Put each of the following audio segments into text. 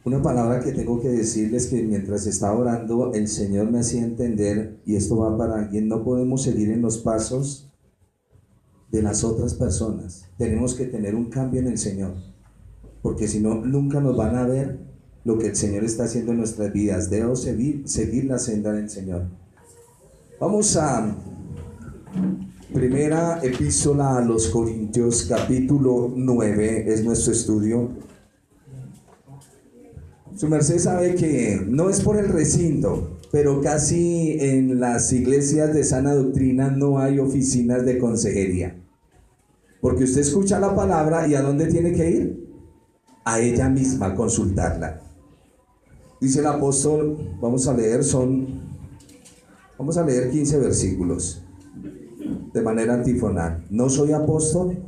Una palabra que tengo que decirles que mientras estaba orando, el Señor me hacía entender, y esto va para alguien: no podemos seguir en los pasos de las otras personas. Tenemos que tener un cambio en el Señor, porque si no, nunca nos van a ver lo que el Señor está haciendo en nuestras vidas. Debo seguir la senda del Señor. Vamos a primera epístola a los Corintios, capítulo 9, es nuestro estudio. Su merced sabe que no es por el recinto, pero casi en las iglesias de sana doctrina no hay oficinas de consejería. Porque usted escucha la palabra, ¿y a dónde tiene que ir? A ella misma, a consultarla. Dice el apóstol, vamos a leer 15 versículos de manera antifonal. No soy apóstol,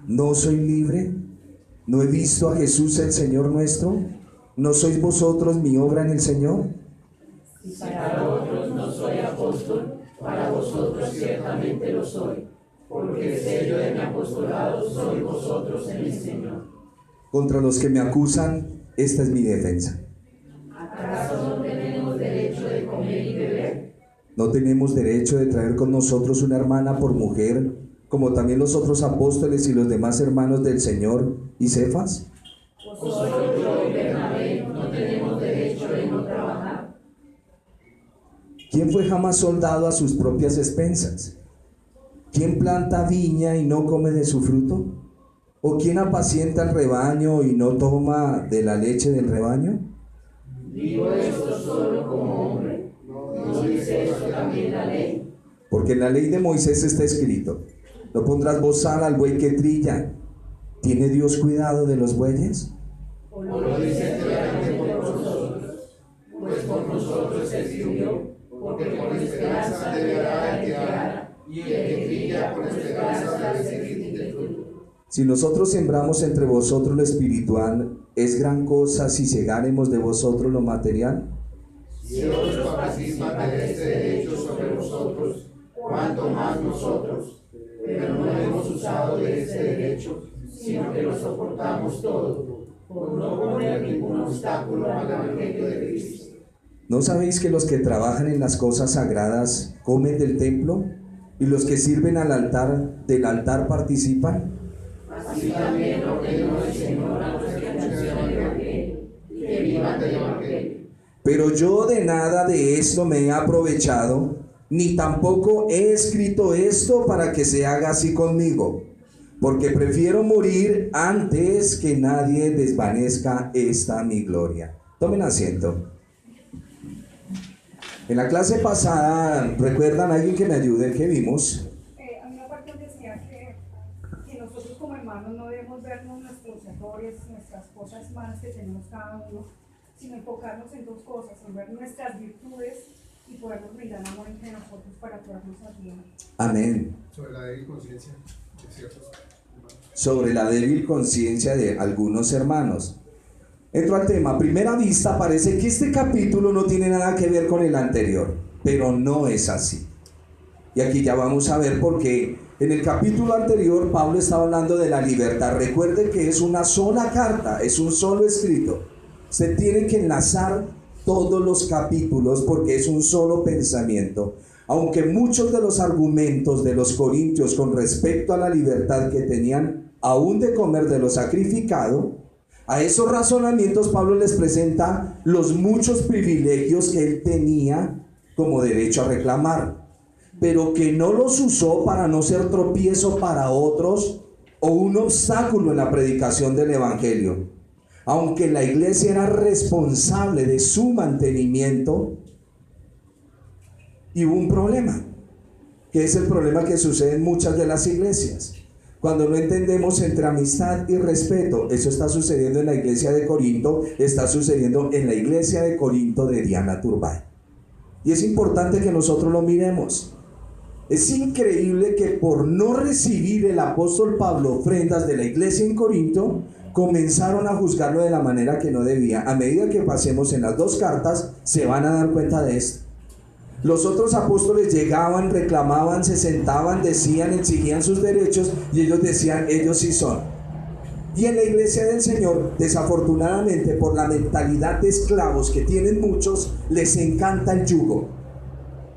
no soy libre, no he visto a Jesús el Señor nuestro. ¿No sois vosotros mi obra en el Señor? Si para otros no soy apóstol, para vosotros ciertamente lo soy, porque el sello de mi apostolado sois vosotros en el Señor. Contra los que me acusan, esta es mi defensa. ¿Acaso no tenemos derecho de comer y beber? ¿No tenemos derecho de traer con nosotros una hermana por mujer, como también los otros apóstoles y los demás hermanos del Señor y Cefas? ¿Vosotros y Bernabé no tenemos derecho de no trabajar? ¿Quién fue jamás soldado a sus propias expensas? ¿Quién planta viña y no come de su fruto? ¿O quién apacienta el rebaño y no toma de la leche del rebaño? Digo esto solo como hombre, ¿no dice eso también la ley? Porque en la ley de Moisés está escrito: no pondrás bozal al buey que trilla. ¿Tiene Dios cuidado de los bueyes? ¿O lo dice claramente por nosotros? Pues por nosotros se escribió, porque por esperanza deberá el que ara, y el que trilla por esperanza ha de seguir el fruto. Si nosotros sembramos entre vosotros lo espiritual, ¿es gran cosa si cegaremos de vosotros lo material? Si otros participan de este derecho sobre vosotros, cuanto más nosotros, pero no hemos usado de este derecho, sino que lo soportamos todo, por no poner ningún obstáculo al Evangelio de Cristo. ¿No sabéis que los que trabajan en las cosas sagradas comen del templo, y los que sirven del altar participan? Así también ordenó el Señor a los que anuncian el Evangelio, que vivan del Evangelio. Pero yo de nada de esto me he aprovechado, ni tampoco he escrito esto para que se haga así conmigo, porque prefiero morir antes que nadie desvanezca esta mi gloria. Tomen asiento. En la clase pasada, ¿recuerdan? Alguien que me ayude, ¿qué vimos? A mí una parte decía que nosotros como hermanos no debemos vernos nuestros errores, nuestras cosas malas que tenemos cada uno, sino enfocarnos en dos cosas: en ver nuestras virtudes y podernos brindar amor entre nosotros para podernos ayudar. Amén. Sobre la débil conciencia de ciertos hermanos. Sobre la débil conciencia de algunos hermanos. Entro al tema. A primera vista parece que este capítulo no tiene nada que ver con el anterior, pero no es así. Y aquí ya vamos a ver por qué. En el capítulo anterior Pablo estaba hablando de la libertad. Recuerde que es una sola carta, es un solo escrito. Se tiene que enlazar todos los capítulos porque es un solo pensamiento. Aunque muchos de los argumentos de los corintios con respecto a la libertad que tenían aún de comer de lo sacrificado, a esos razonamientos Pablo les presenta los muchos privilegios que él tenía como derecho a reclamar, pero que no los usó para no ser tropiezo para otros o un obstáculo en la predicación del evangelio. Aunque la iglesia era responsable de su mantenimiento, y hubo un problema, que es el problema que sucede en muchas de las iglesias. Cuando no entendemos entre amistad y respeto, eso está sucediendo en la iglesia de Corinto, está sucediendo en la iglesia de Corinto de Diana Turbay. Y es importante que nosotros lo miremos. Es increíble que por no recibir el apóstol Pablo ofrendas de la iglesia en Corinto, comenzaron a juzgarlo de la manera que no debía. A medida que pasemos en las dos cartas, se van a dar cuenta de esto. Los otros apóstoles llegaban, reclamaban, se sentaban, decían, exigían sus derechos, y ellos decían: ellos sí son. Y en la iglesia del Señor, desafortunadamente, por la mentalidad de esclavos que tienen muchos, les encanta el yugo.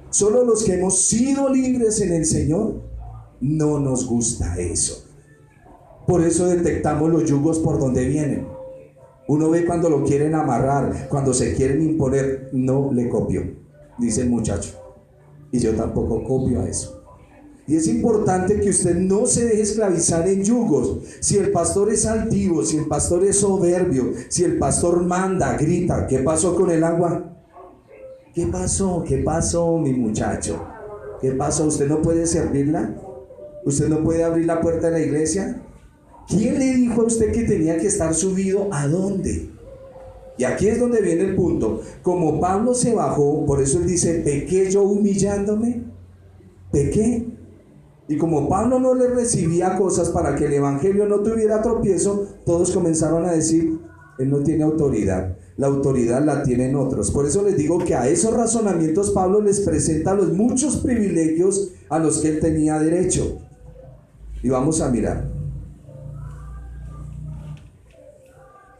Solo los que hemos sido libres en el Señor, no nos gusta eso. Por eso detectamos los yugos por donde vienen. Uno ve cuando lo quieren amarrar, cuando se quieren imponer. No le copio, dice el muchacho. Y yo tampoco copio a eso. Y es importante que usted no se deje esclavizar en yugos. Si el pastor es altivo, si el pastor es soberbio, si el pastor manda, grita. ¿Qué pasó con el agua? ¿Qué pasó? ¿Qué pasó, mi muchacho? ¿Qué pasó? ¿Usted no puede servirla? ¿Usted no puede abrir la puerta de la iglesia? ¿Quién le dijo a usted que tenía que estar subido a dónde? Y aquí es donde viene el punto. Como Pablo se bajó, por eso él dice, ¿pequé yo humillándome? ¿Pequé? Y como Pablo no le recibía cosas para que el evangelio no tuviera tropiezo, todos comenzaron a decir, él no tiene autoridad. La autoridad la tienen otros. Por eso les digo que a esos razonamientos Pablo les presenta los muchos privilegios a los que él tenía derecho. Y vamos a mirar.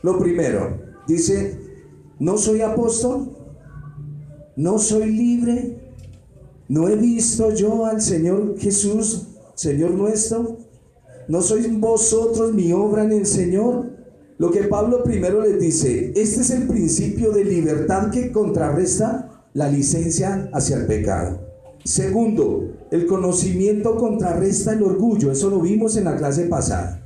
Lo primero, dice, no soy apóstol, no soy libre, no he visto yo al Señor Jesús, Señor nuestro, no sois vosotros mi obra en el Señor. Lo que Pablo primero les dice, este es el principio de libertad que contrarresta la licencia hacia el pecado. Segundo, el conocimiento contrarresta el orgullo. Eso lo vimos en la clase pasada.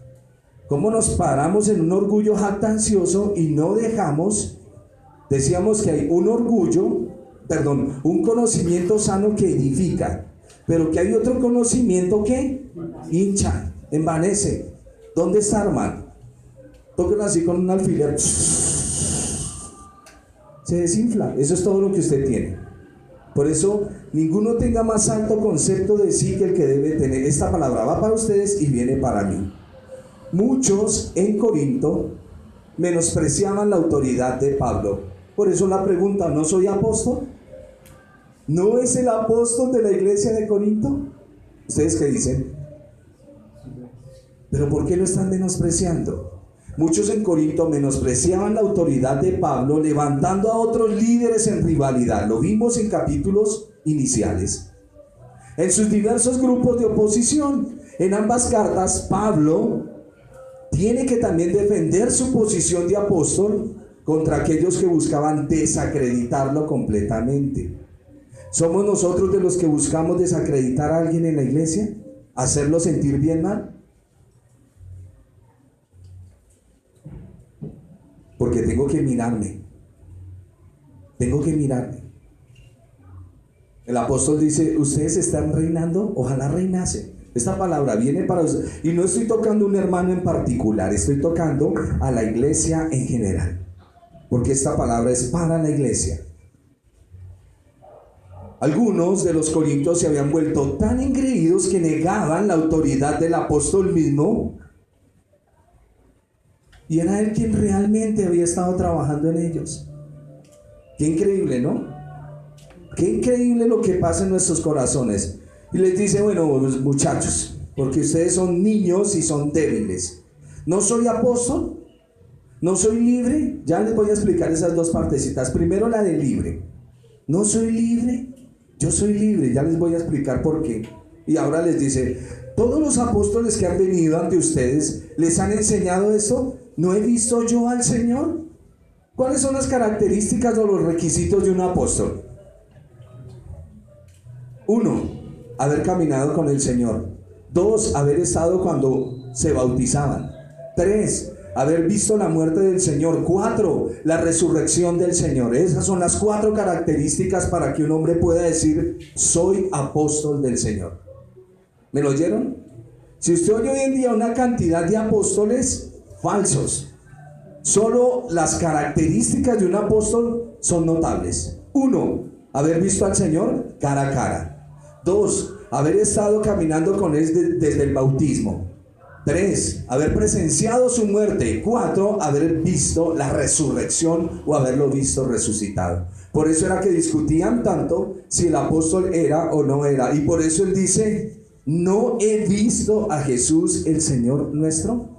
Cómo nos paramos en un orgullo jactancioso y no dejamos, decíamos que hay un un conocimiento sano que edifica, pero que hay otro conocimiento que hincha, envanece. ¿Dónde está, hermano? Tóquenlo así con un alfiler. Se desinfla. Eso es todo lo que usted tiene. Por eso, ninguno tenga más alto concepto de sí que el que debe tener. Esta palabra va para ustedes y viene para mí. Muchos en Corinto menospreciaban la autoridad de Pablo. Por eso la pregunta, ¿no soy apóstol? ¿No es el apóstol de la iglesia de Corinto? ¿Ustedes qué dicen? ¿Pero por qué lo están menospreciando? Muchos en Corinto menospreciaban la autoridad de Pablo, levantando a otros líderes en rivalidad. Lo vimos en capítulos iniciales. En sus diversos grupos de oposición, en ambas cartas, Pablo tiene que también defender su posición de apóstol contra aquellos que buscaban desacreditarlo completamente. ¿Somos nosotros de los que buscamos desacreditar a alguien en la iglesia? ¿Hacerlo sentir bien mal? Porque tengo que mirarme. El apóstol dice, ustedes están reinando, ojalá reinasen. Esta palabra viene para ustedes. Y no estoy tocando a un hermano en particular, estoy tocando a la iglesia en general. Porque esta palabra es para la iglesia. Algunos de los corintios se habían vuelto tan engreídos que negaban la autoridad del apóstol mismo. Y era él quien realmente había estado trabajando en ellos. Qué increíble, ¿no? Qué increíble lo que pasa en nuestros corazones. Y les dice, bueno, muchachos, porque ustedes son niños y son débiles. ¿No soy apóstol? ¿No soy libre? Ya les voy a explicar esas dos partecitas. Primero la de libre. ¿No soy libre? Yo soy libre, ya les voy a explicar por qué. Y ahora les dice, todos los apóstoles que han venido ante ustedes, ¿les han enseñado esto? ¿No he visto yo al Señor? ¿Cuáles son las características o los requisitos de un apóstol? 1, haber caminado con el Señor. 2, haber estado cuando se bautizaban. 3, haber visto la muerte del Señor. 4, la resurrección del Señor. Esas son las 4 características para que un hombre pueda decir, soy apóstol del Señor. ¿Me lo oyeron? Si usted oye hoy en día una cantidad de apóstoles falsos, solo las características de un apóstol son notables. 1, haber visto al Señor cara a cara. 2, haber estado caminando con Él desde el bautismo. 3, haber presenciado su muerte. 4, haber visto la resurrección o haberlo visto resucitado. Por eso era que discutían tanto si el apóstol era o no era. Y por eso él dice, ¿no he visto a Jesús el Señor nuestro?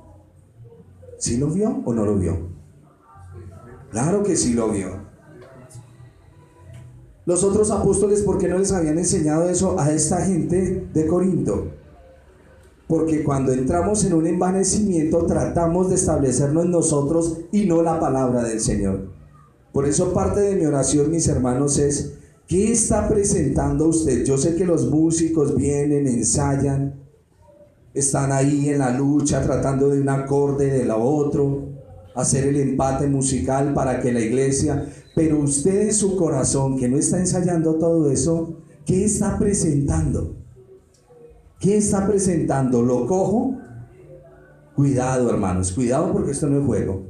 ¿Sí lo vio o no lo vio? Claro que sí lo vio. Los otros apóstoles, ¿por qué no les habían enseñado eso a esta gente de Corinto? Porque cuando entramos en un envanecimiento tratamos de establecernos en nosotros y no la palabra del Señor. Por eso parte de mi oración, mis hermanos, es: ¿qué está presentando usted? Yo sé que los músicos vienen, ensayan, están ahí en la lucha tratando de un acorde de la otro, hacer el empate musical para que la iglesia, pero usted en su corazón, que no está ensayando todo eso, ¿qué está presentando? ¿Qué está presentando? ¿Lo cojo? Cuidado, hermanos, cuidado, porque esto no es juego.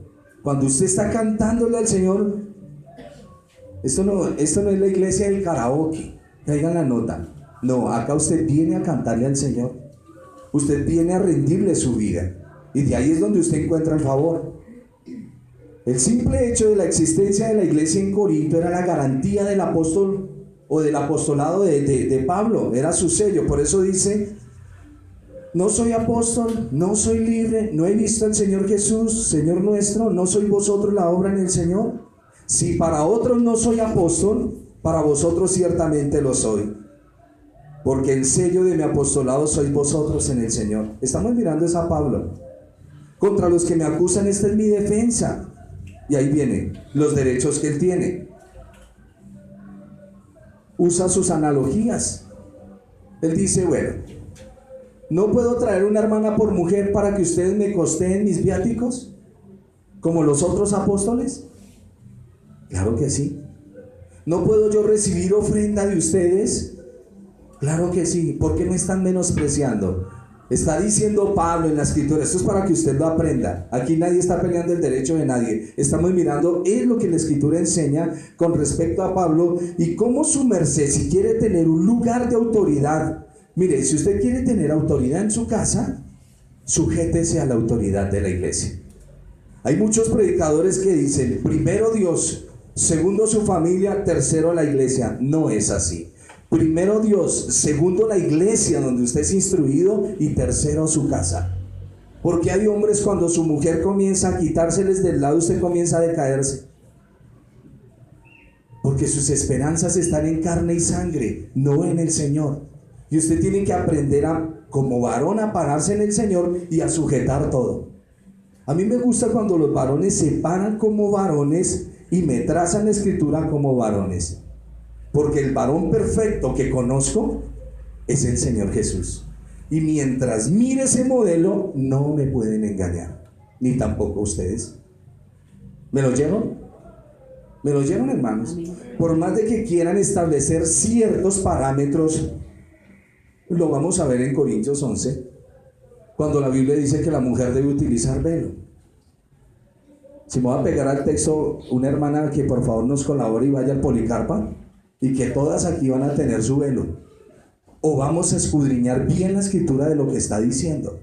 Cuando usted está cantándole al Señor, esto no es la iglesia del karaoke, traigan la nota. No, acá usted viene a cantarle al Señor. Usted viene a rendirle su vida. Y de ahí es donde usted encuentra el favor. El simple hecho de la existencia de la iglesia en Corinto era la garantía del apóstol o del apostolado de Pablo, era su sello. Por eso dice: no soy apóstol, no soy libre, no he visto al Señor Jesús, Señor nuestro, no sois vosotros la obra en el Señor. Si para otros no soy apóstol, para vosotros ciertamente lo soy, porque el sello de mi apostolado sois vosotros en el Señor. Estamos mirando es a Pablo. Contra los que me acusan, esta es mi defensa. Y ahí vienen los derechos que él tiene. Usa sus analogías. Él dice: bueno, ¿no puedo traer una hermana por mujer para que ustedes me costeen mis viáticos, como los otros apóstoles? Claro que sí. ¿No puedo yo recibir ofrenda de ustedes? Claro que sí. ¿Por qué me están menospreciando? Está diciendo Pablo en la escritura, esto es para que usted lo aprenda. Aquí nadie está peleando el derecho de nadie. Estamos mirando es lo que la escritura enseña con respecto a Pablo y cómo su merced, si quiere tener un lugar de autoridad. Mire, si usted quiere tener autoridad en su casa, sujétese a la autoridad de la iglesia. Hay muchos predicadores que dicen: primero Dios, segundo su familia, tercero la iglesia. No es así. Primero Dios, segundo la iglesia donde usted es instruido y tercero su casa. Porque hay hombres, cuando su mujer comienza a quitárseles del lado, usted comienza a decaerse. Porque sus esperanzas están en carne y sangre, no en el Señor. Y usted tiene que aprender como varón a pararse en el Señor y a sujetar todo. A mí me gusta cuando los varones se paran como varones y me trazan la escritura como varones. Porque el varón perfecto que conozco es el Señor Jesús. Y mientras mire ese modelo, no me pueden engañar, ni tampoco ustedes. ¿Me lo llevan? ¿Me lo llevan, hermanos? Por más de que quieran establecer ciertos parámetros, lo vamos a ver en Corintios 11, cuando la Biblia dice que la mujer debe utilizar velo. Si me voy a pegar al texto, una hermana que por favor nos colabore y vaya al Policarpa, y que todas aquí van a tener su velo, o vamos a escudriñar bien la escritura de lo que está diciendo.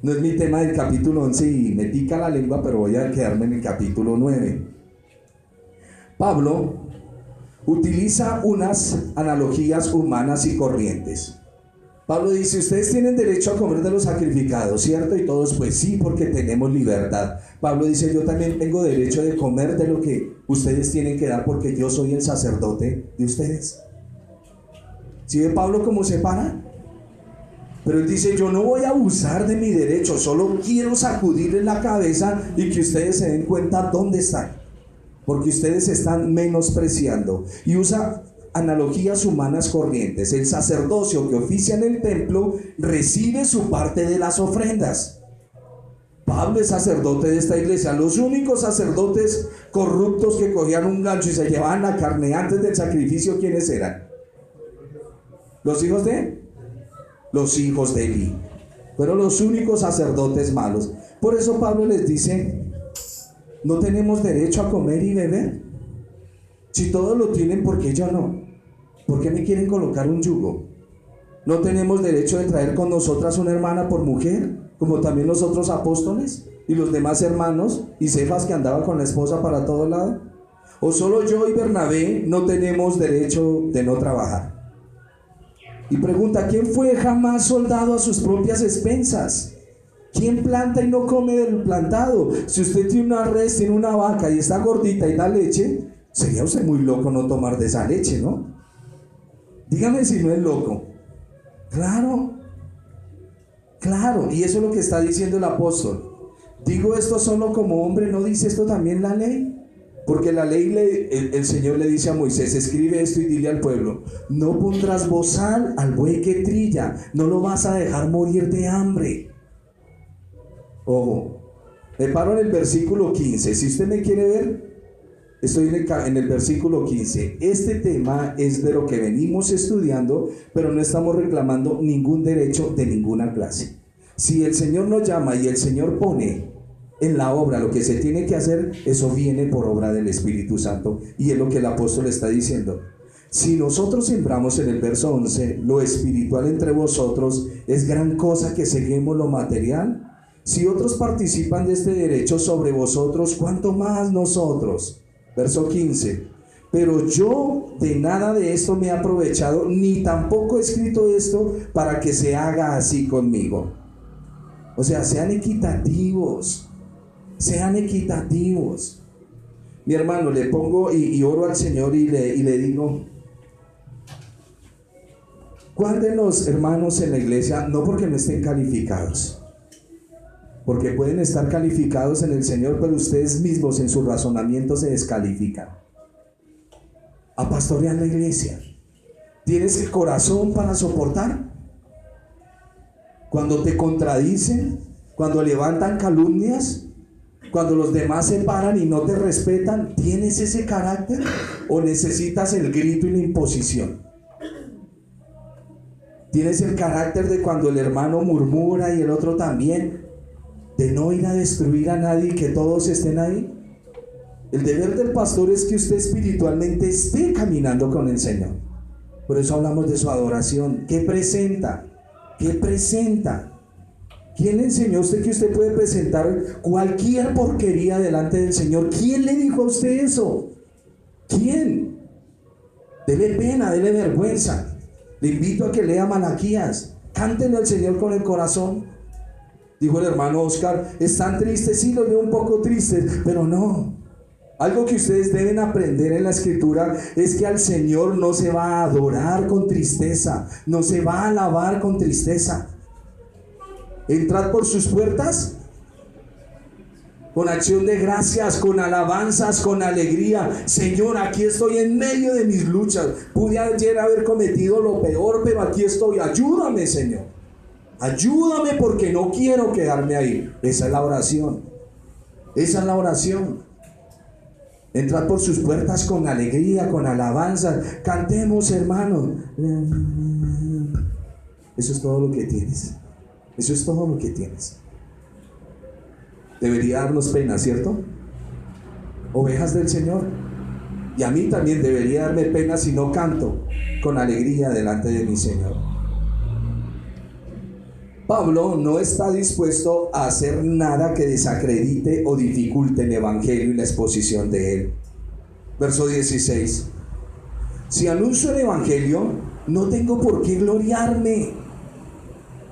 No es mi tema del capítulo 11 y me pica la lengua, pero voy a quedarme en el capítulo 9. Pablo utiliza unas analogías humanas y corrientes. Pablo dice: ustedes tienen derecho a comer de los sacrificados, ¿cierto? Y todos, pues sí, porque tenemos libertad. Pablo dice: yo también tengo derecho de comer de lo que ustedes tienen que dar, porque yo soy el sacerdote de ustedes. ¿Sí ve Pablo cómo se para? Pero él dice: yo no voy a abusar de mi derecho, solo quiero sacudirles la cabeza y que ustedes se den cuenta dónde están, porque ustedes están menospreciando. Y usa analogías humanas corrientes. El sacerdocio que oficia en el templo recibe su parte de las ofrendas. Pablo es sacerdote de esta iglesia. Los únicos sacerdotes corruptos que cogían un gancho y se llevaban la carne antes del sacrificio, ¿quiénes eran? ¿Los hijos de? Los hijos de Eli. Fueron los únicos sacerdotes malos. Por eso Pablo les dice: ¿no tenemos derecho a comer y beber? Si todos lo tienen, ¿por qué yo no? ¿Por qué me quieren colocar un yugo? ¿No tenemos derecho de traer con nosotras una hermana por mujer, como también los otros apóstoles y los demás hermanos y Cefas, que andaba con la esposa para todo lado? ¿O solo yo y Bernabé no tenemos derecho de no trabajar? Y pregunta: ¿quién fue jamás soldado a sus propias expensas? ¿Quién planta y no come del plantado? Si usted tiene una res, tiene una vaca y está gordita y da leche, sería usted muy loco no tomar de esa leche, ¿no? Dígame si no es loco. Claro, claro, y eso es lo que está diciendo el apóstol. Digo esto solo como hombre, ¿no dice esto también la ley? Porque la ley, el Señor le dice a Moisés, escribe esto y dile al pueblo, no pondrás bozal al buey que trilla, no lo vas a dejar morir de hambre. Ojo, me paro en el versículo 15, si usted me quiere ver, estoy en el versículo 15. Este tema es de lo que venimos estudiando, pero no estamos reclamando ningún derecho de ninguna clase. Si el Señor nos llama y el Señor pone en la obra lo que se tiene que hacer, eso viene por obra del Espíritu Santo, y es lo que el apóstol está diciendo. Si nosotros sembramos en el verso 11 lo espiritual entre vosotros, es gran cosa que seguimos lo material. Si otros participan de este derecho sobre vosotros, ¿cuánto más nosotros? Verso 15. Pero yo de nada de esto me he aprovechado, ni tampoco he escrito esto para que se haga así conmigo. O sea, sean equitativos. Sean equitativos. Mi hermano, le pongo y oro al Señor y le digo, ¿cuál de los hermanos en la iglesia, no porque no estén calificados, porque pueden estar calificados en el Señor, pero ustedes mismos en su razonamiento se descalifican, a pastorear la iglesia? ¿Tienes el corazón para soportar? Cuando te contradicen, cuando levantan calumnias, cuando los demás se paran y no te respetan, ¿tienes ese carácter o necesitas el grito y la imposición? ¿Tienes el carácter de cuando el hermano murmura y el otro también, de no ir a destruir a nadie y que todos estén ahí? El deber del pastor es que usted espiritualmente esté caminando con el Señor. Por eso hablamos de su adoración. ¿Qué presenta? ¿Qué presenta? ¿Quién le enseñó a usted que usted puede presentar cualquier porquería delante del Señor? ¿Quién le dijo a usted eso? ¿Quién? Dele pena, dele vergüenza. Le invito a que lea Malaquías. Cántele al Señor con el corazón. Dijo el hermano Oscar, ¿están tristes? Sí, los veo un poco tristes, pero no. Algo que ustedes deben aprender en la Escritura es que al Señor no se va a adorar con tristeza, no se va a alabar con tristeza. Entrad por sus puertas con acción de gracias, con alabanzas, con alegría. Señor, aquí estoy en medio de mis luchas. Pude ayer haber cometido lo peor, pero aquí estoy. Ayúdame, Señor. Ayúdame porque no quiero quedarme ahí. Esa es la oración. Esa es la oración. Entrad por sus puertas con alegría, con alabanza. Cantemos, hermano. Eso es todo lo que tienes. Eso es todo lo que tienes. Debería darnos pena, ¿cierto? Ovejas del Señor. Y a mí también debería darme pena si no canto con alegría delante de mi Señor. Pablo no está dispuesto a hacer nada que desacredite o dificulte el evangelio y la exposición de él. Verso 16. Si anuncio el evangelio, no tengo por qué gloriarme,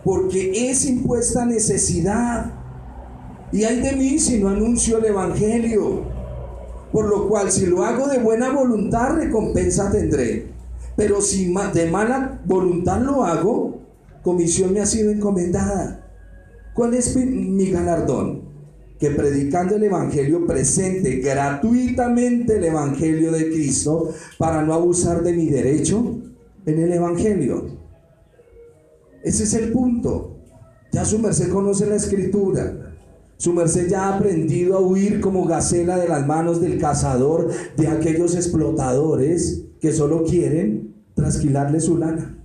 porque es impuesta necesidad. Y ay de mí si no anuncio el evangelio. Por lo cual, si lo hago de buena voluntad, recompensa tendré. Pero si de mala voluntad lo hago, comisión me ha sido encomendada. ¿Cuál es mi galardón? Que predicando el evangelio presente gratuitamente el evangelio de Cristo, para no abusar de mi derecho en el evangelio. Ese es el punto. Ya su merced conoce la Escritura. Su merced ya ha aprendido a huir como gacela de las manos del cazador, de aquellos explotadores que solo quieren trasquilarle su lana,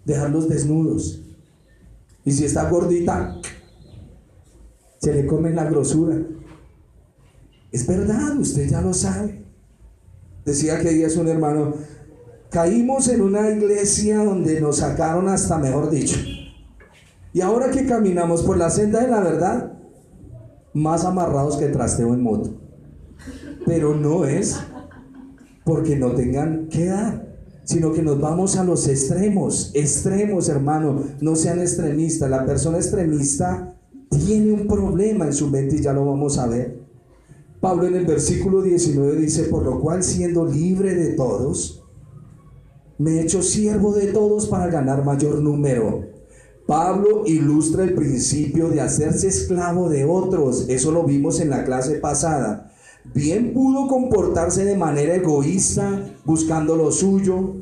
dejarlos desnudos. Y si está gordita, se le come la grosura. Es verdad, usted ya lo sabe. Decía que día es un hermano, caímos en una iglesia donde nos sacaron hasta, mejor dicho. Y ahora que caminamos por la senda de la verdad, más amarrados que trasteo en moto. Pero no es porque no tengan que dar, sino que nos vamos a los extremos. Extremos, hermano, no sean extremistas. La persona extremista tiene un problema en su mente y ya lo vamos a ver. Pablo en el versículo 19 dice: por lo cual, siendo libre de todos, me he hecho siervo de todos para ganar mayor número. Pablo ilustra el principio de hacerse esclavo de otros. Eso lo vimos en la clase pasada. Bien pudo comportarse de manera egoísta, buscando lo suyo,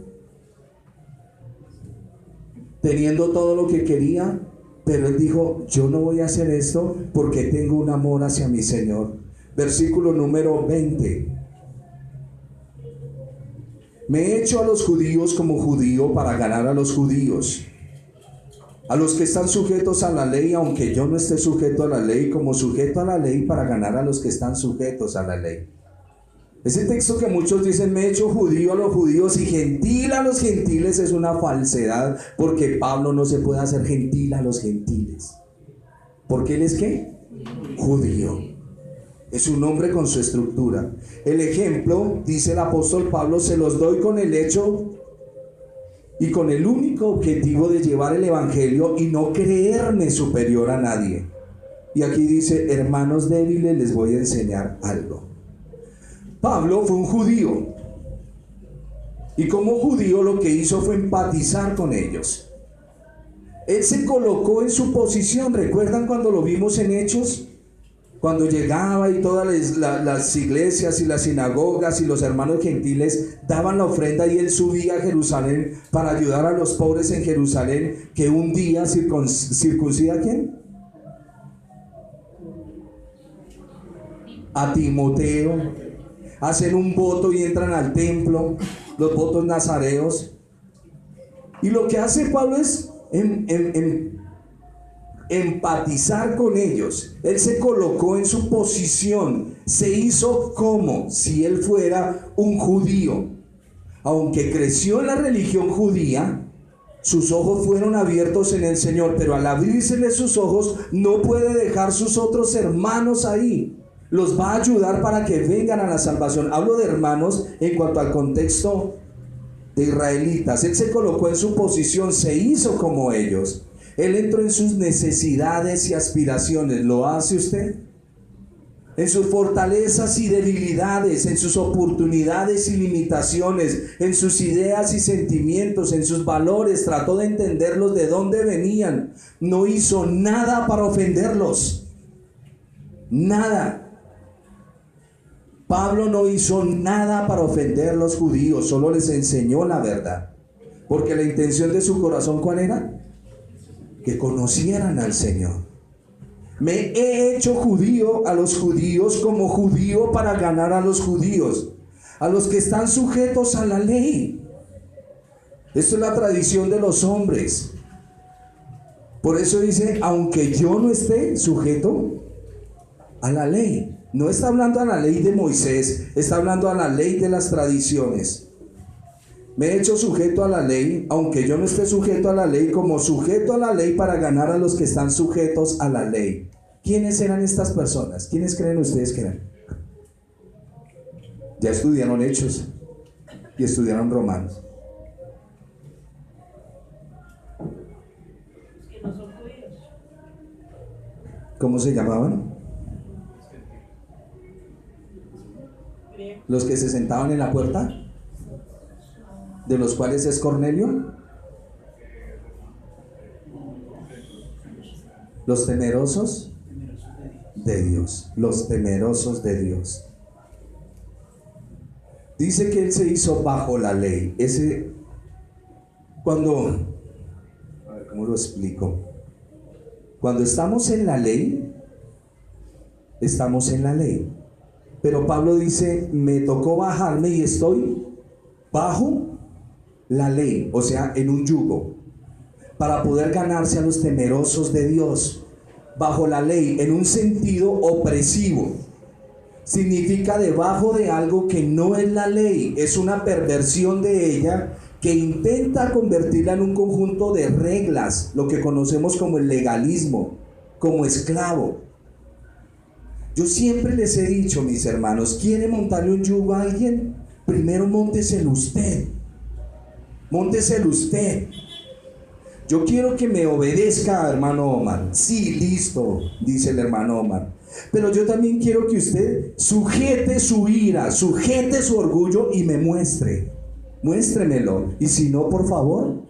teniendo todo lo que quería, pero él dijo: yo no voy a hacer esto porque tengo un amor hacia mi Señor. Versículo número 20. Me he hecho a los judíos como judío para ganar a los judíos, a los que están sujetos a la ley, aunque yo no esté sujeto a la ley, como sujeto a la ley para ganar a los que están sujetos a la ley. Ese texto que muchos dicen: me he hecho judío a los judíos y gentil a los gentiles, es una falsedad, porque Pablo no se puede hacer gentil a los gentiles. ¿Porque él es qué? Judío. Es un hombre con su estructura. El ejemplo, dice el apóstol Pablo, se los doy con el hecho y con el único objetivo de llevar el evangelio y no creerme superior a nadie. Y aquí dice: hermanos débiles, les voy a enseñar algo. Pablo fue un judío, y como judío lo que hizo fue empatizar con ellos. Él se colocó en su posición. ¿Recuerdan cuando lo vimos en Hechos? Cuando llegaba y todas las iglesias y las sinagogas y los hermanos gentiles daban la ofrenda, y él subía a Jerusalén para ayudar a los pobres en Jerusalén, que un día circuncida ¿a quién? A Timoteo. Hacen un voto y entran al templo, los votos nazareos. Y lo que hace Pablo es empatizar con ellos. Él se colocó en su posición, se hizo como si él fuera un judío. Aunque creció en la religión judía, sus ojos fueron abiertos en el Señor, pero al abrírsele sus ojos no puede dejar sus otros hermanos ahí. Los va a ayudar para que vengan a la salvación. Hablo de hermanos en cuanto al contexto de israelitas. Él se colocó en su posición, se hizo como ellos. Él entró en sus necesidades y aspiraciones. ¿Lo hace usted? En sus fortalezas y debilidades, en sus oportunidades y limitaciones, en sus ideas y sentimientos, en sus valores. Trató de entenderlos, de dónde venían. No hizo nada para ofenderlos. Nada. Pablo no hizo nada para ofender a los judíos, solo les enseñó la verdad. Porque la intención de su corazón, ¿cuál era? Que conocieran al Señor. Me he hecho judío a los judíos como judío para ganar a los judíos, a los que están sujetos a la ley. Esto es la tradición de los hombres. Por eso dice: aunque yo no esté sujeto a la ley. No está hablando a la ley de Moisés, está hablando a la ley de las tradiciones. Me he hecho sujeto a la ley, aunque yo no esté sujeto a la ley, como sujeto a la ley para ganar a los que están sujetos a la ley. ¿Quiénes eran estas personas? ¿Quiénes creen ustedes que eran? Ya estudiaron Hechos y estudiaron Romanos. Que no son judíos. ¿Cómo se llamaban? Los que se sentaban en la puerta, de los cuales es Cornelio. Los temerosos de Dios. Los temerosos de Dios. Dice que él se hizo bajo la ley. A ver, ¿cómo lo explico? Cuando estamos en la ley, estamos en la ley. Pero Pablo dice: me tocó bajarme y estoy bajo la ley, o sea, en un yugo, para poder ganarse a los temerosos de Dios. Bajo la ley, en un sentido opresivo. Significa debajo de algo que no es la ley, es una perversión de ella que intenta convertirla en un conjunto de reglas, lo que conocemos como el legalismo, como esclavo. Yo siempre les he dicho, mis hermanos, ¿quiere montarle un yugo a alguien? Primero mónteselo usted. Mónteselo usted. Yo quiero que me obedezca, hermano Omar. Sí, listo, dice el hermano Omar. Pero yo también quiero que usted sujete su ira, sujete su orgullo y me muestre. Muéstremelo. Y si no, por favor,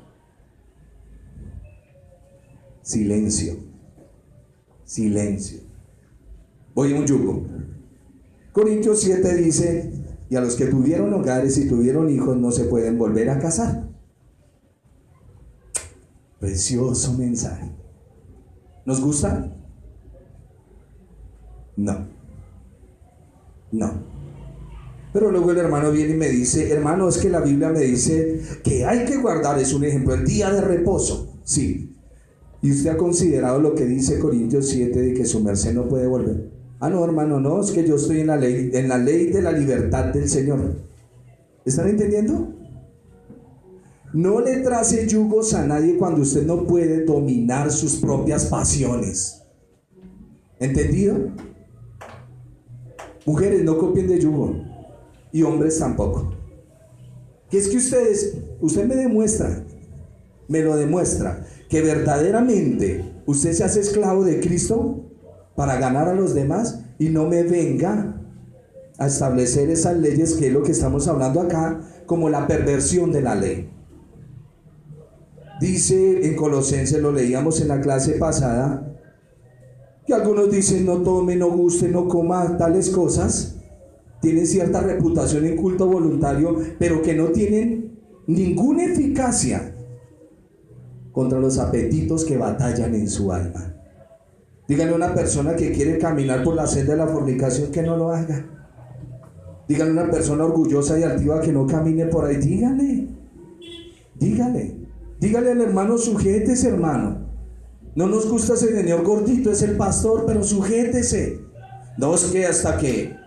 silencio. Silencio. Voy a un yugo. Corintios 7 dice: y a los que tuvieron hogares y tuvieron hijos no se pueden volver a casar. Precioso mensaje. ¿Nos gusta? No. No. Pero luego el hermano viene y me dice: hermano, es que la Biblia me dice que hay que guardar, es un ejemplo, el día de reposo. Sí. ¿Y usted ha considerado lo que dice Corintios 7 de que su merced no puede volver? Ah, no, hermano, no, es que yo estoy en la ley de la libertad del Señor. ¿Están entendiendo? No le trace yugos a nadie cuando usted no puede dominar sus propias pasiones. ¿Entendido? Mujeres, no copien de yugo. Y hombres tampoco. Que es que usted me lo demuestra, que verdaderamente usted se hace esclavo de Cristo para ganar a los demás, y no me venga a establecer esas leyes, que es lo que estamos hablando acá, como la perversión de la ley. Dice en Colosenses, lo leíamos en la clase pasada, que algunos dicen: no tome, no guste, no coma tales cosas. Tienen cierta reputación en culto voluntario, pero que no tienen ninguna eficacia contra los apetitos que batallan en su alma. Díganle a una persona que quiere caminar por la senda de la fornicación que no lo haga. Díganle a una persona orgullosa y altiva que no camine por ahí. Dígale al hermano: sujétese, hermano. No nos gusta ese señor gordito, es el pastor, pero sujétese. No, es que hasta que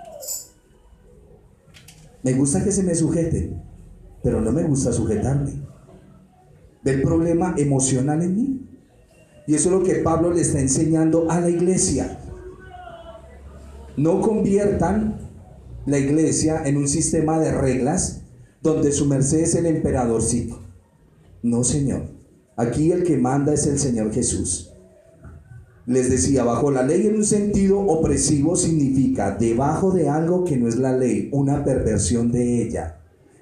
me gusta que se me sujete, pero no me gusta sujetarme. ¿Ve el problema emocional en mí? Y eso es lo que Pablo le está enseñando a la iglesia. No conviertan la iglesia en un sistema de reglas donde su merced es el emperadorcito. No, señor. Aquí el que manda es el Señor Jesús. Les decía, bajo la ley en un sentido opresivo significa debajo de algo que no es la ley, una perversión de ella,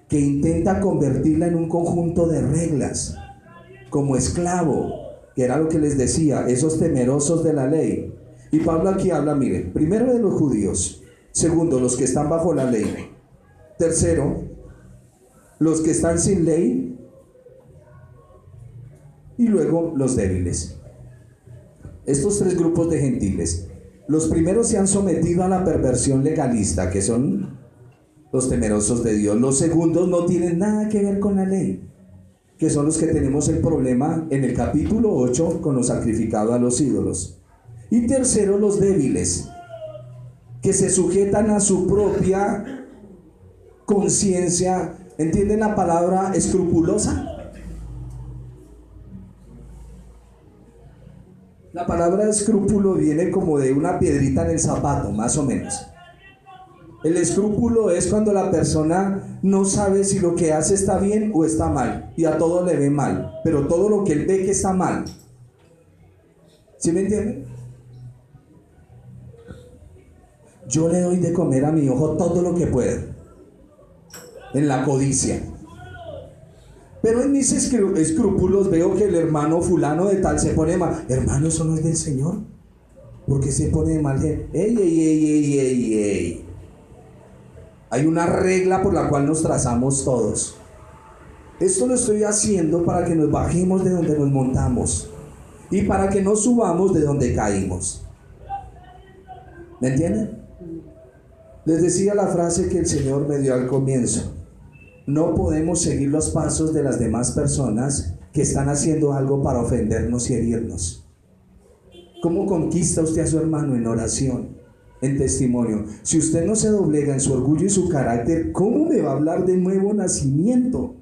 que intenta convertirla en un conjunto de reglas, como esclavo, que era lo que les decía, esos temerosos de la ley. Y Pablo aquí habla, miren, primero de los judíos, segundo, los que están bajo la ley, tercero, los que están sin ley, y luego los débiles. Estos tres grupos de gentiles, los primeros se han sometido a la perversión legalista, que son los temerosos de Dios. Los segundos no tienen nada que ver con la ley, que son los que tenemos el problema en el capítulo 8 con los sacrificados a los ídolos. Y tercero, los débiles, que se sujetan a su propia conciencia. ¿Entienden la palabra escrupulosa? La palabra escrúpulo viene como de una piedrita en el zapato, más o menos. El escrúpulo es cuando la persona no sabe si lo que hace está bien o está mal, y a todo le ve mal, pero todo lo que él ve que está mal. ¿Sí me entienden? Yo le doy de comer a mi hijo todo lo que pueda, en la codicia. Pero en mis escrúpulos veo que el hermano fulano de tal se pone mal. Hermano, eso no es del Señor. ¿Por qué se pone mal? ¡Ey! Hay una regla por la cual nos trazamos todos. Esto lo estoy haciendo para que nos bajemos de donde nos montamos y para que no subamos de donde caímos. ¿Me entienden? Les decía la frase que el Señor me dio al comienzo. No podemos seguir los pasos de las demás personas que están haciendo algo para ofendernos y herirnos. ¿Cómo conquista usted a su hermano? En oración, en testimonio. Si usted no se doblega en su orgullo y su carácter, ¿cómo me va a hablar de nuevo nacimiento?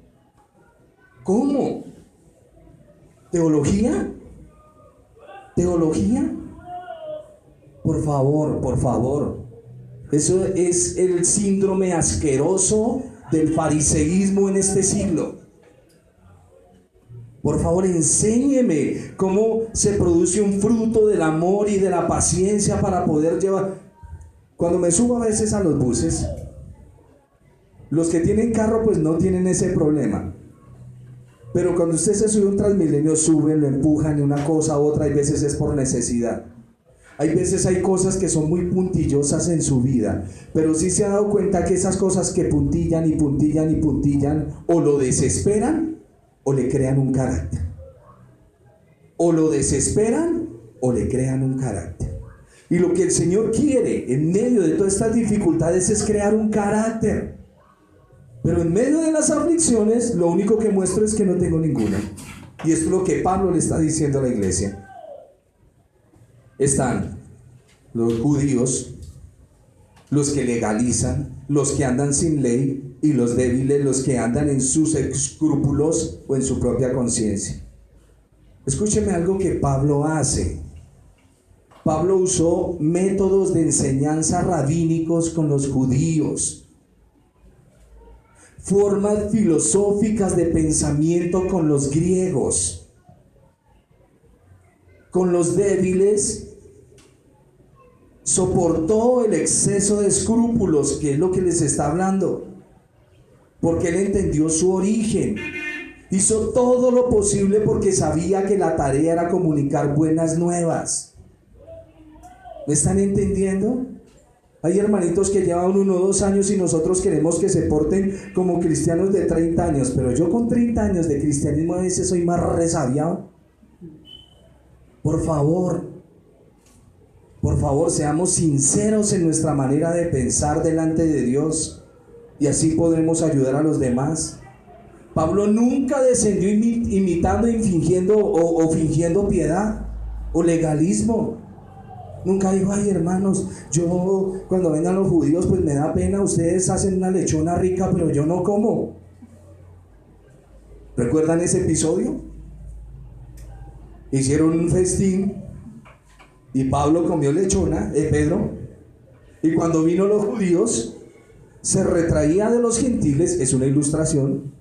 ¿Cómo? ¿Teología? ¿Teología? Por favor. Eso es el síndrome asqueroso del fariseísmo en este siglo. Por favor, enséñeme cómo se produce un fruto del amor y de la paciencia para poder llevar. Cuando me subo a veces a los buses, los que tienen carro pues no tienen ese problema. Pero cuando usted se sube a un Transmilenio, suben, lo empujan de una cosa a otra, hay veces es por necesidad. Hay veces hay cosas que son muy puntillosas en su vida, pero sí se ha dado cuenta que esas cosas que puntillan y puntillan y puntillan, o lo desesperan o le crean un carácter. O lo desesperan o le crean un carácter. Y lo que el Señor quiere en medio de todas estas dificultades es crear un carácter. Pero en medio de las aflicciones, lo único que muestro es que no tengo ninguna. Y esto es lo que Pablo le está diciendo a la iglesia. Están los judíos, los que legalizan, los que andan sin ley, y los débiles, los que andan en sus escrúpulos o en su propia conciencia. Escúcheme algo que Pablo hace. Pablo usó métodos de enseñanza rabínicos con los judíos, formas filosóficas de pensamiento con los griegos. Con los débiles soportó el exceso de escrúpulos, que es lo que les está hablando, porque él entendió su origen. Hizo todo lo posible porque sabía que la tarea era comunicar buenas nuevas. ¿Me están entendiendo? Hay hermanitos que llevan 1 o 2 años y nosotros queremos que se porten como cristianos de 30 años, pero yo con 30 años de cristianismo a veces soy más resabiado. Por favor, seamos sinceros en nuestra manera de pensar delante de Dios, y así podremos ayudar a los demás. Pablo nunca descendió imitando y fingiendo o fingiendo piedad o legalismo. Nunca dijo: ay hermanos, yo cuando vengan los judíos pues me da pena, ustedes hacen una lechona rica pero yo no como. ¿Recuerdan ese episodio? Hicieron un festín y Pablo comió lechona, Pedro, y cuando vino los judíos se retraía de los gentiles. Es una ilustración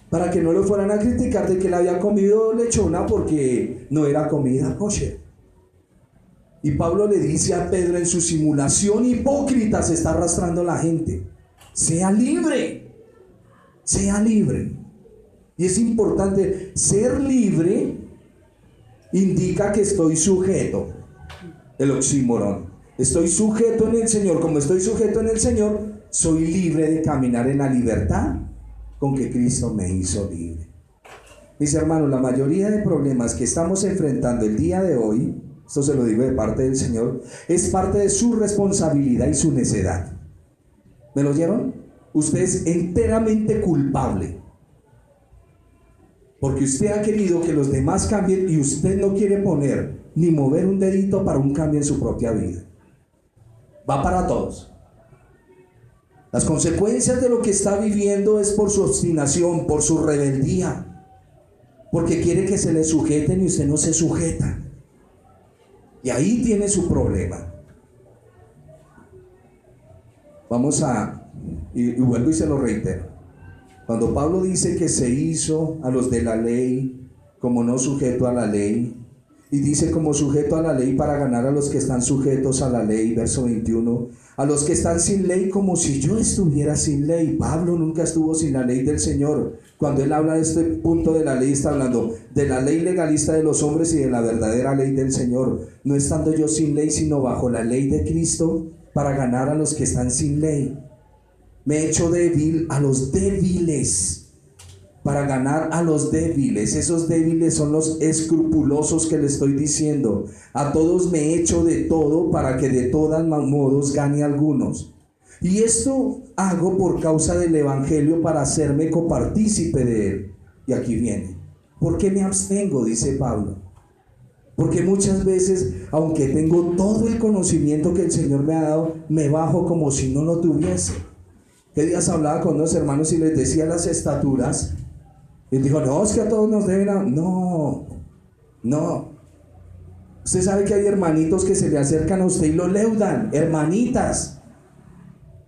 para que no lo fueran a criticar de que él había comido lechona porque no era comida kosher. Y Pablo le dice a Pedro, en su simulación hipócrita se está arrastrando la gente: sea libre, sea libre. Y es importante, ser libre indica que estoy sujeto, el oxímoron. Estoy sujeto en el Señor. Como estoy sujeto en el Señor, soy libre de caminar en la libertad con que Cristo me hizo libre. Mis hermanos, la mayoría de problemas que estamos enfrentando el día de hoy, esto se lo digo de parte del Señor, es parte de su responsabilidad y su necedad. ¿Me lo oyeron? Usted es enteramente culpable, porque usted ha querido que los demás cambien y usted no quiere poner ni mover un dedito para un cambio en su propia vida. Va para todos. Las consecuencias de lo que está viviendo es por su obstinación, por su rebeldía, porque quiere que se le sujeten y usted no se sujeta. Y ahí tiene su problema. Y vuelvo y se lo reitero. Cuando Pablo dice que se hizo a los de la ley como no sujeto a la ley, y dice como sujeto a la ley para ganar a los que están sujetos a la ley, verso 21, a los que están sin ley como si yo estuviera sin ley. Pablo nunca estuvo sin la ley del Señor. Cuando él habla de este punto de la ley, está hablando de la ley legalista de los hombres y de la verdadera ley del Señor. No estando yo sin ley, sino bajo la ley de Cristo para ganar a los que están sin ley. Me he hecho débil a los débiles para ganar a los débiles. Esos débiles son los escrupulosos que le estoy diciendo. A todos me he hecho de todo para que de todos modos gane a algunos. Y esto hago por causa del evangelio, para hacerme copartícipe de él. Y aquí viene: ¿por qué me abstengo?, dice Pablo. Porque muchas veces, aunque tengo todo el conocimiento que el Señor me ha dado, me bajo como si no lo tuviese. ¿Qué días hablaba con unos hermanos y les decía las estaturas? Y dijo: no, es que a todos nos deben No. Usted sabe que hay hermanitos que se le acercan a usted y lo leudan, hermanitas.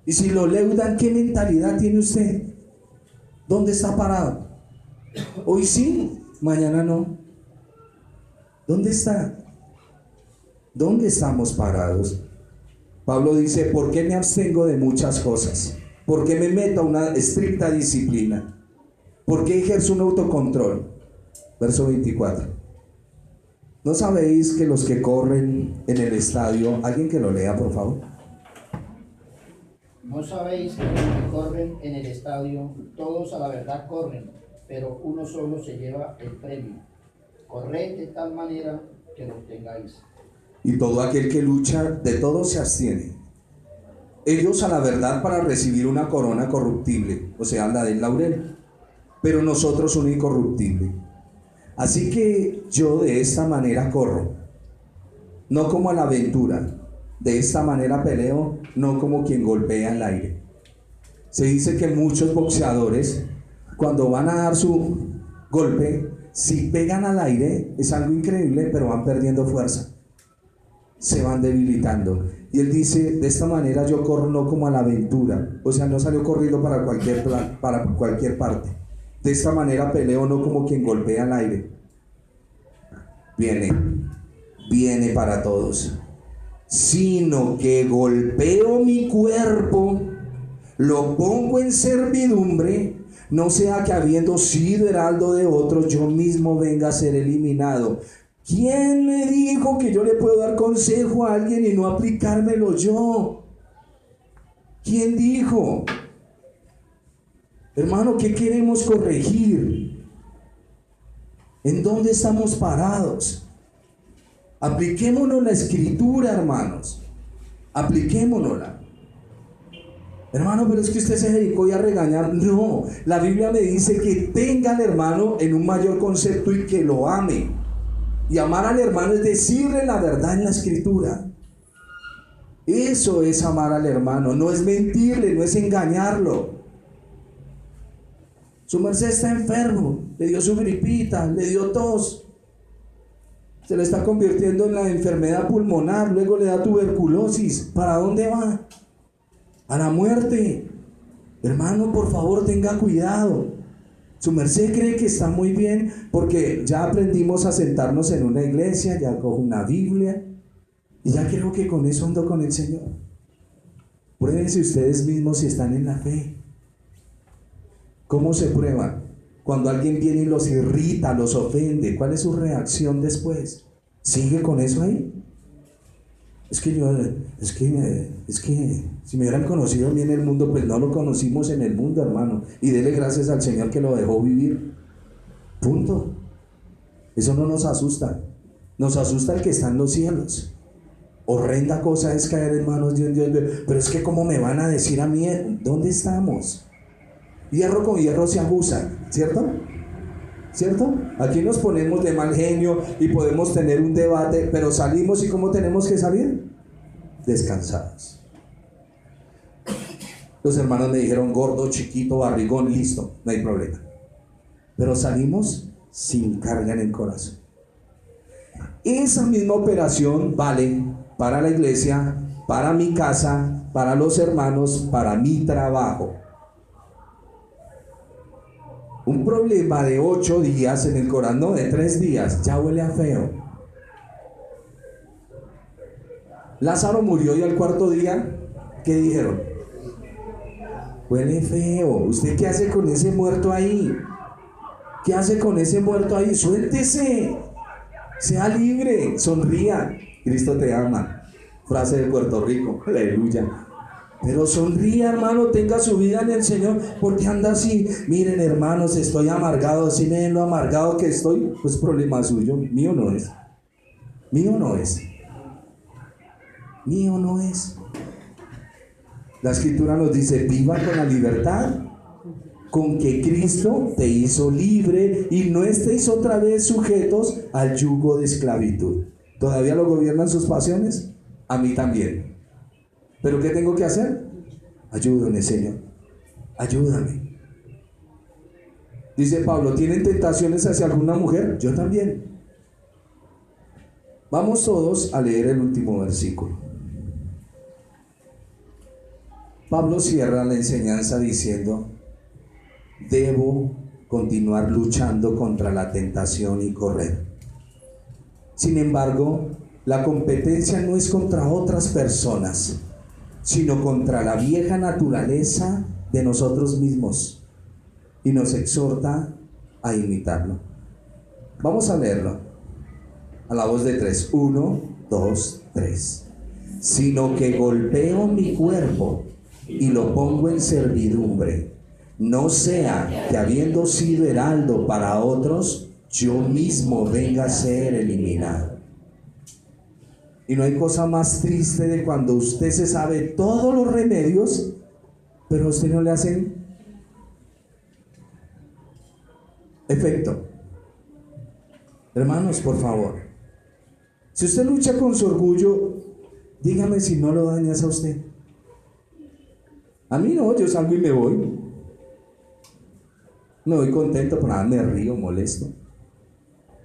Y si lo leudan, ¿qué mentalidad tiene usted? ¿Dónde está parado? Hoy sí, mañana no. ¿Dónde está? ¿Dónde estamos parados? Pablo dice, ¿por qué me abstengo de muchas cosas? ¿Por qué me meto a una estricta disciplina? ¿Por qué ejerzo un autocontrol? Verso 24. ¿No sabéis que los que corren en el estadio, alguien que lo lea por favor? ¿No sabéis que los que corren en el estadio, todos a la verdad corren, pero uno solo se lleva el premio? Corred de tal manera que lo obtengáis. Y todo aquel que lucha, de todo se abstiene. Ellos a la verdad para recibir una corona corruptible, o sea, la del laurel, pero nosotros una incorruptible. Así que yo de esta manera corro, no como a la aventura, de esta manera peleo, no como quien golpea el aire. Se dice que muchos boxeadores, cuando van a dar su golpe, si pegan al aire, es algo increíble, pero van perdiendo fuerza, se van debilitando. Y él dice, de esta manera yo corro no como a la aventura, o sea, no salió corriendo para cualquier parte. De esta manera peleo no como quien golpea al aire. Viene para todos, sino que golpeo mi cuerpo, lo pongo en servidumbre, no sea que habiendo sido heraldo de otros, yo mismo venga a ser eliminado. ¿Quién me dijo que yo le puedo dar consejo a alguien y no aplicármelo yo? ¿Quién dijo? Hermano, ¿qué queremos corregir? ¿En dónde estamos parados? Apliquémonos la escritura, hermanos. Apliquémonosla. Hermano, pero es que usted se dedicó ya a regañar. No, la Biblia me dice que tenga al hermano en un mayor concepto y que lo ame. Y amar al hermano es decirle la verdad en la escritura. Eso es amar al hermano, no es mentirle, no es engañarlo. Su merced está enfermo, le dio su gripita, le dio tos, se le está convirtiendo en la enfermedad pulmonar, luego le da tuberculosis. ¿Para dónde va? A la muerte. Hermano, por favor, tenga cuidado. Su merced cree que está muy bien porque ya aprendimos a sentarnos en una iglesia, ya cojo una Biblia y ya creo que con eso ando con el Señor. Pruébense ustedes mismos si están en la fe. ¿Cómo se prueban? Cuando alguien viene y los irrita, los ofende, ¿cuál es su reacción después? ¿Sigue con eso ahí? Es que si me hubieran conocido bien el mundo, pues no lo conocimos en el mundo, hermano. Y dele gracias al Señor que lo dejó vivir. Punto. Eso no nos asusta. Nos asusta el que está en los cielos. Horrenda cosa es caer en manos de un Dios. Pero es que ¿cómo me van a decir a mí? ¿Dónde estamos? Hierro con hierro se abusa, ¿cierto? ¿Cierto? Aquí nos ponemos de mal genio y podemos tener un debate, pero salimos, ¿y cómo tenemos que salir? Descansados. Los hermanos me dijeron gordo, chiquito, barrigón, listo, no hay problema. Pero salimos sin carga en el corazón. Esa misma operación vale para la iglesia, para mi casa, para los hermanos, para mi trabajo. Un problema de 8 días en el corazón, no, de 3 días, ya huele a feo. Lázaro murió y al 4.º día, ¿qué dijeron? Huele feo. ¿Usted qué hace con ese muerto ahí? ¿Qué hace con ese muerto ahí? Suéltese, sea libre, sonría. Cristo te ama. Frase de Puerto Rico, aleluya. Pero sonríe, hermano, tenga su vida en el Señor. Porque anda así? Miren, hermanos, estoy amargado. Si me ven lo amargado que estoy, pues problema suyo. Mío no es. Mío no es. Mío no es. La escritura nos dice: viva con la libertad con que Cristo te hizo libre y no estéis otra vez sujetos al yugo de esclavitud. ¿Todavía lo gobiernan sus pasiones? A mí también. ¿Pero qué tengo que hacer? Ayúdame, Señor. Ayúdame. Dice Pablo: ¿tienen tentaciones hacia alguna mujer? Yo también. Vamos todos a leer el último versículo. Pablo cierra la enseñanza diciendo: debo continuar luchando contra la tentación y correr. Sin embargo, la competencia no es contra otras personas, sino contra la vieja naturaleza de nosotros mismos, y nos exhorta a imitarlo. Vamos a leerlo a la voz de tres. 1, 2, 3. Sino que golpeo mi cuerpo y lo pongo en servidumbre, no sea que habiendo sido heraldo para otros, yo mismo venga a ser eliminado. Y no hay cosa más triste de cuando usted se sabe todos los remedios, pero a usted no le hacen efecto. Hermanos, por favor, si usted lucha con su orgullo, dígame si no lo dañas a usted. A mí no, yo salgo y me voy. Me voy contento, por nada me río, molesto.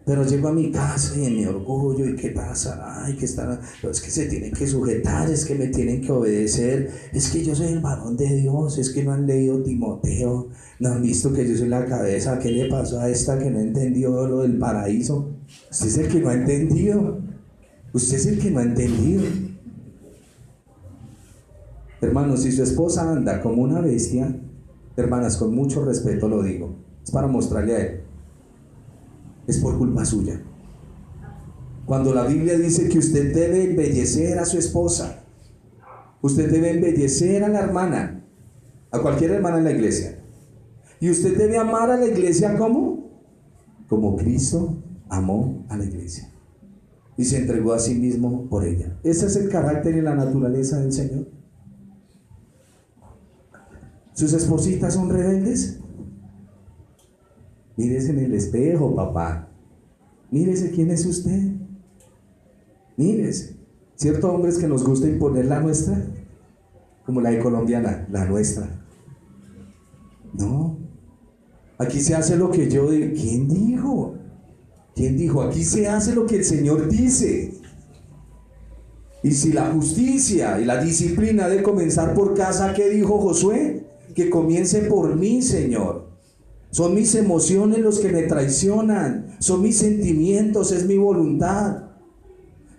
Pero llego a mi casa y en mi orgullo, ¿y qué pasa? Ay, que están, es que se tienen que sujetar, es que me tienen que obedecer, es que yo soy el varón de Dios, es que no han leído Timoteo, no han visto que yo soy la cabeza. ¿Qué le pasó a esta que no entendió lo del paraíso? Usted es el que no ha entendido. Usted es el que no ha entendido. Hermanos, si su esposa anda como una bestia, hermanas, con mucho respeto lo digo, es para mostrarle a él, es por culpa suya. Cuando la Biblia dice que usted debe embellecer a su esposa, usted debe embellecer a la hermana, a cualquier hermana en la iglesia, y usted debe amar a la iglesia como Cristo amó a la iglesia y se entregó a sí mismo por ella. Ese es el carácter y la naturaleza del Señor. ¿Sus espositas son rebeldes? Mírese en el espejo, papá. Mírese quién es usted. Mírese. ¿Cierto, hombres, que nos gusta imponer la nuestra? Como la de colombiana, la nuestra. No. Aquí se hace lo que yo digo. ¿Quién dijo? ¿Quién dijo? Aquí se hace lo que el Señor dice. Y si la justicia y la disciplina ha de comenzar por casa, ¿qué dijo Josué? Que comience por mí, Señor. Son mis emociones los que me traicionan, son mis sentimientos, es mi voluntad.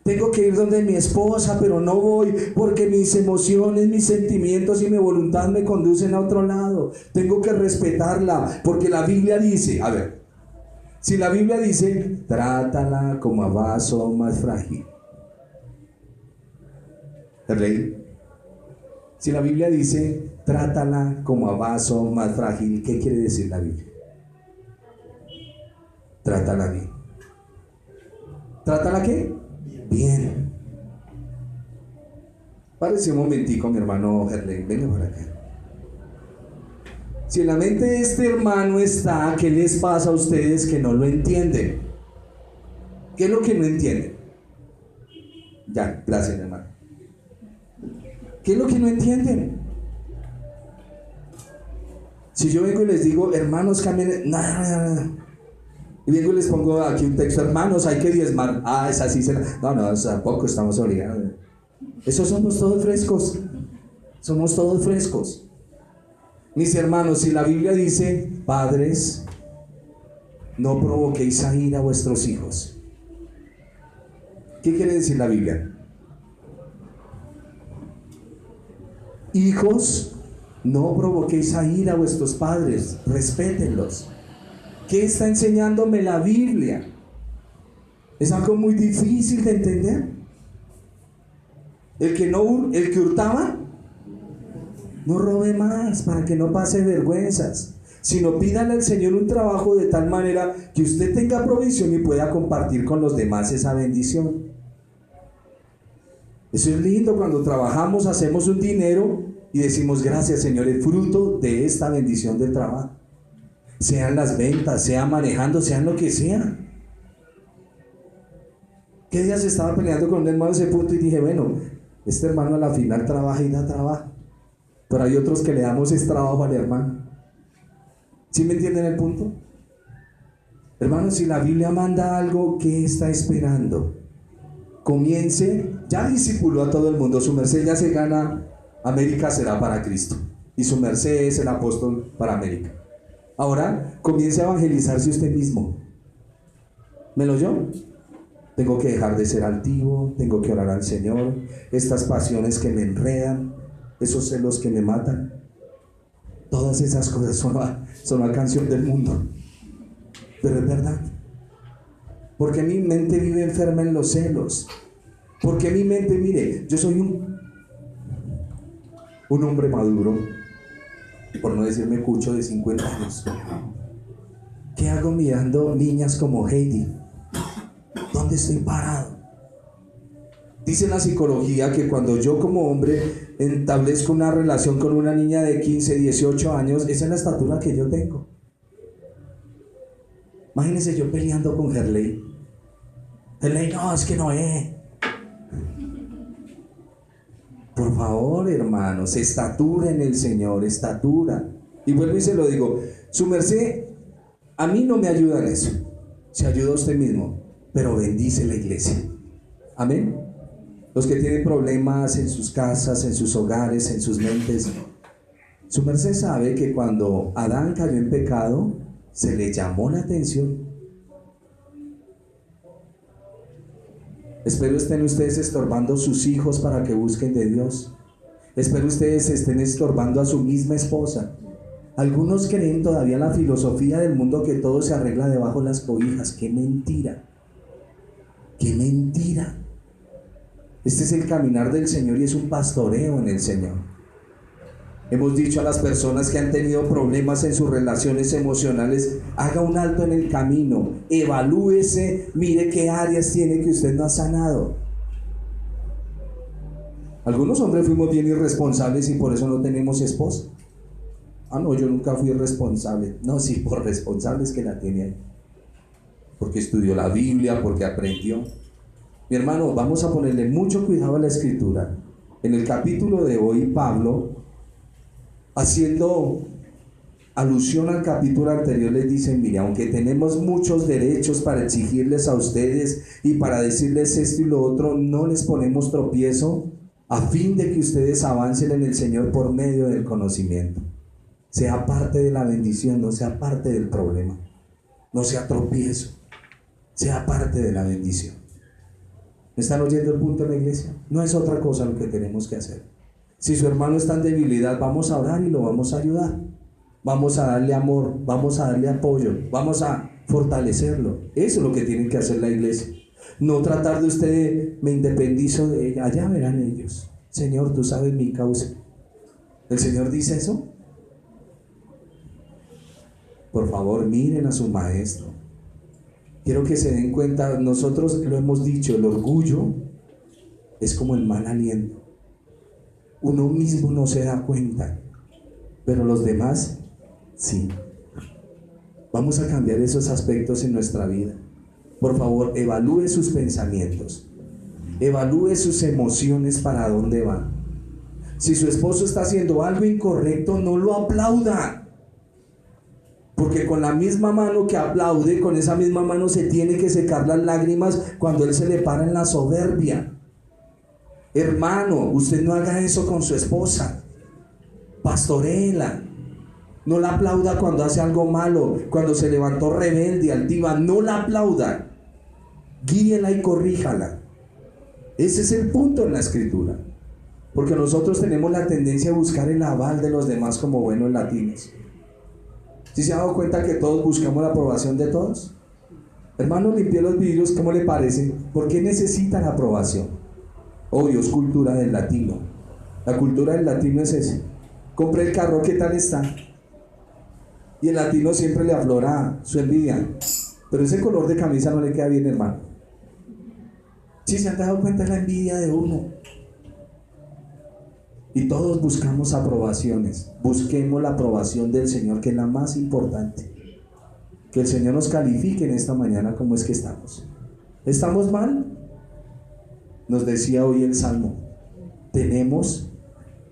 Tengo que ir donde mi esposa, pero no voy porque mis emociones, mis sentimientos y mi voluntad me conducen a otro lado. Tengo que respetarla, porque la Biblia dice, a ver, si la Biblia dice, trátala como a vaso más frágil. ¿El rey? Si la Biblia dice, trátala como a vaso más frágil, ¿qué quiere decir la Biblia? Trátala bien. ¿Trátala qué? Bien. Párese un momentico, mi hermano Herley, venga para acá. Si en la mente de este hermano está, ¿qué les pasa a ustedes que no lo entienden? ¿Qué es lo que no entienden? Ya, gracias, hermano. ¿Qué es lo que no entienden? Si yo vengo y les digo, hermanos, cambien, nada, y vengo y les pongo aquí un texto, hermanos, hay que diezmar, es así, no, tampoco estamos obligados. Eso somos todos frescos, somos todos frescos. Mis hermanos, si la Biblia dice, padres, no provoquéis a ira a vuestros hijos, ¿qué quiere decir la Biblia? Hijos, no provoquéis a ira a vuestros padres, respétenlos. ¿Qué está enseñándome la Biblia? Es algo muy difícil de entender. El que hurtaba, no robe más para que no pase vergüenzas, sino pídale al Señor un trabajo de tal manera que usted tenga provisión y pueda compartir con los demás esa bendición. Eso es lindo cuando trabajamos, hacemos un dinero y decimos gracias, Señor, el fruto de esta bendición del trabajo. Sean las ventas, sea manejando, sean lo que sea. ¿Qué día se estaba peleando con un hermano ese punto y dije, bueno, este hermano a la final trabaja y da trabajo, pero hay otros que le damos ese trabajo al hermano? ¿Sí me entienden el punto? Hermanos, si la Biblia manda algo, ¿qué está esperando? Comience, ya discipuló a todo el mundo, su merced ya se gana, América será para Cristo, y su merced es el apóstol para América. Ahora comience a evangelizarse usted mismo. ¿Me lo oyó? Tengo que dejar de ser altivo, tengo que orar al Señor, estas pasiones que me enredan, esos celos que me matan, todas esas cosas son la canción del mundo. Pero es verdad. Porque mi mente vive enferma en los celos. Porque mi mente, mire, yo soy un hombre maduro, por no decirme cucho, de 50 años. ¿Qué hago mirando niñas como Heidi? ¿Dónde estoy parado? Dice la psicología que cuando yo como hombre establezco una relación con una niña de 15, 18 años, esa es la estatura que yo tengo. Imagínense yo peleando con Gerley. Gerley, no, es que no es. Por favor, hermanos, estatura en el Señor, estatura. Y vuelvo y se lo digo, su merced, a mí no me ayuda en eso. Se ayuda a usted mismo, pero bendice la iglesia. Amén. Los que tienen problemas en sus casas, en sus hogares, en sus mentes. Su merced sabe que cuando Adán cayó en pecado, se le llamó la atención. Espero estén ustedes estorbando a sus hijos para que busquen de Dios. Espero ustedes estén estorbando a su misma esposa. Algunos creen todavía la filosofía del mundo que todo se arregla debajo de las cobijas. ¡Qué mentira! ¡Qué mentira! Este es el caminar del Señor y es un pastoreo en el Señor. Hemos dicho a las personas que han tenido problemas en sus relaciones emocionales, haga un alto en el camino, evalúese, mire qué áreas tiene que usted no ha sanado. Algunos hombres fuimos bien irresponsables y por eso no tenemos esposa. Ah, no, yo nunca fui responsable. No, sí, por responsables que la tenía. Porque estudió la Biblia, porque aprendió. Mi hermano, vamos a ponerle mucho cuidado a la escritura. En el capítulo de hoy, Pablo, haciendo alusión al capítulo anterior, les dice, mire, aunque tenemos muchos derechos para exigirles a ustedes y para decirles esto y lo otro, no les ponemos tropiezo a fin de que ustedes avancen en el Señor por medio del conocimiento. Sea parte de la bendición, no sea parte del problema. No sea tropiezo, sea parte de la bendición. ¿Me están oyendo el punto en la iglesia? No es otra cosa lo que tenemos que hacer. Si su hermano está en debilidad, vamos a orar y lo vamos a ayudar. Vamos a darle amor, vamos a darle apoyo, vamos a fortalecerlo. Eso es lo que tiene que hacer la iglesia. No tratar de usted, me independizo de ella, allá verán ellos. Señor, tú sabes mi causa. ¿El Señor dice eso? Por favor, miren a su maestro. Quiero que se den cuenta, nosotros lo hemos dicho, el orgullo es como el mal aliento. Uno mismo no se da cuenta, pero los demás sí. Vamos a cambiar esos aspectos en nuestra vida. Por favor, evalúe sus pensamientos, evalúe sus emociones, para dónde va. Si su esposo está haciendo algo incorrecto, no lo aplauda, porque con la misma mano que aplaude, con esa misma mano se tiene que secar las lágrimas cuando él se le para en la soberbia. Hermano, usted no haga eso con su esposa. Pastoréela. No la aplauda cuando hace algo malo, cuando se levantó rebelde, altiva. No la aplauda. Guíela y corríjala. Ese es el punto en la escritura. Porque nosotros tenemos la tendencia a buscar el aval de los demás como buenos latinos. ¿Sí se ha dado cuenta que todos buscamos la aprobación de todos? Hermano, limpié los vidrios, ¿cómo le parece? ¿Por qué necesitan aprobación? Obvio, es cultura del latino. La cultura del latino es ese. Compré el carro, ¿qué tal está? Y el latino siempre le aflora su envidia. Pero ese color de camisa no le queda bien, hermano. ¿Sí se han dado cuenta de la envidia de uno? Y todos buscamos aprobaciones. Busquemos la aprobación del Señor, que es la más importante. Que el Señor nos califique en esta mañana como es que estamos. ¿Estamos mal? Nos decía hoy el Salmo, tenemos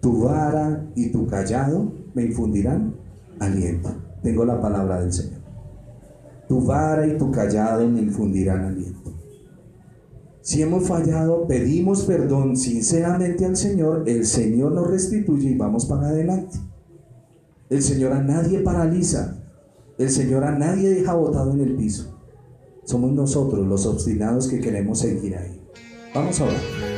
tu vara y tu cayado me infundirán aliento. Tengo la palabra del Señor. Tu vara y tu cayado me infundirán aliento. Si hemos fallado, pedimos perdón sinceramente al Señor, el Señor nos restituye y vamos para adelante. El Señor a nadie paraliza, El Señor a nadie deja botado en el piso. Somos nosotros los obstinados que queremos seguir ahí. Vamos a orar.